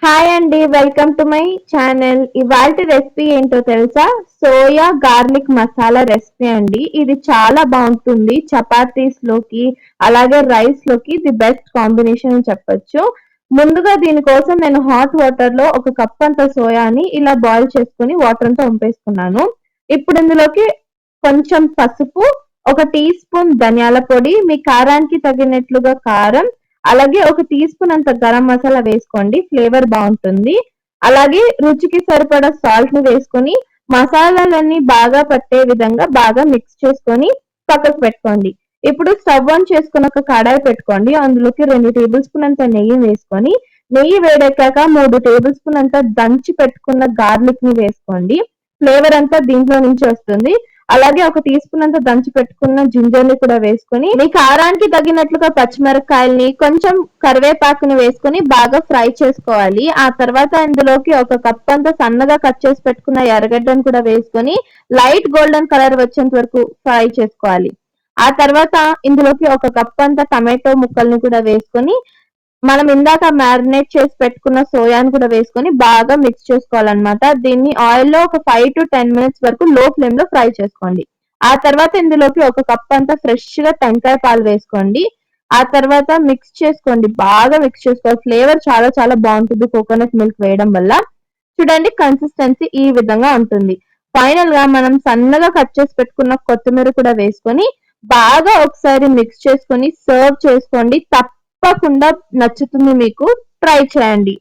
Hi అండి, welcome to my channel. ఇవాల్టి recipe ఏంటో తెలుసా? సోయా గార్లిక్ మసాలా రెసిపీ అండి. ఇది చాలా బాగుంటుంది చపాతీస్ లోకి, అలాగే రైస్ లోకి ది బెస్ట్ కాంబినేషన్ అని చెప్పొచ్చు. ముందుగా దీనికోసం నేను హాట్ వాటర్ లో ఒక కప్ అంత సోయాని ఇలా బాయిల్ చేసుకుని వాటర్ అంతా వంపేసుకున్నాను. ఇప్పుడు ఇందులోకి కొంచెం పసుపు, ఒక టీ స్పూన్ ధనియాల పొడి, మీ కారానికి తగినట్లుగా కారం, అలాగే ఒక టీ స్పూన్ అంత గరం మసాలా వేసుకోండి, ఫ్లేవర్ బాగుంటుంది. అలాగే రుచికి సరిపడా సాల్ట్ ని వేసుకొని మసాలాలన్నీ బాగా పట్టే విధంగా బాగా మిక్స్ చేసుకొని పక్కకు పెట్టుకోండి. ఇప్పుడు స్టవ్ ఆన్ చేసుకుని ఒక కడాయి పెట్టుకోండి. అందులోకి 2 టేబుల్ స్పూన్ అంత నెయ్యి వేసుకొని, నెయ్యి వేడెక్కాక 3 టేబుల్ స్పూన్ అంత దంచి పెట్టుకున్న గార్లిక్ ని వేసుకోండి. ఫ్లేవర్ అంతా దీంట్లో నుంచి వస్తుంది. అలాగే ఒక టీ స్పూన్ అంత దంచి పెట్టుకున్న జింజర్ ని కూడా వేసుకొని, మీ కారానికి తగినట్లుగా పచ్చిమిరపకాయల్ని, కొంచెం కరివేపాకుని వేసుకొని బాగా ఫ్రై చేసుకోవాలి. ఆ తర్వాత ఇందులోకి ఒక కప్ అంత సన్నగా కట్ చేసి పెట్టుకున్న ఎర్రగడ్డను కూడా వేసుకొని లైట్ గోల్డెన్ కలర్ వచ్చేంత వరకు ఫ్రై చేసుకోవాలి. ఆ తర్వాత ఇందులోకి ఒక కప్ అంత టమాటో ముక్కల్ని కూడా వేసుకొని, మనం ఇందాక మ్యారినేట్ చేసి పెట్టుకున్న సోయాని కూడా వేసుకొని బాగా మిక్స్ చేసుకోవాలన్నమాట. దీన్ని ఆయిల్ లో ఒక 5 to 10 minutes వరకు లో ఫ్లేమ్ లో ఫ్రై చేసుకోండి. ఆ తర్వాత ఇందులోకి ఒక కప్ అంతా ఫ్రెష్ గా టెంకాయ పాలు వేసుకోండి. ఆ తర్వాత మిక్స్ చేసుకోండి, బాగా మిక్స్ చేసుకోవాలి. ఫ్లేవర్ చాలా చాలా బాగుంటుంది కోకోనట్ మిల్క్ వేయడం వల్ల. చూడండి, కన్సిస్టెన్సీ ఈ విధంగా ఉంటుంది. ఫైనల్ గా మనం సన్నగా కట్ చేసి పెట్టుకున్న కొత్తిమీర కూడా వేసుకొని బాగా ఒకసారి మిక్స్ చేసుకొని సర్వ్ చేసుకోండి. తప్పకుండా నచ్చుతుంది మీకు. ట్రై చేయండి.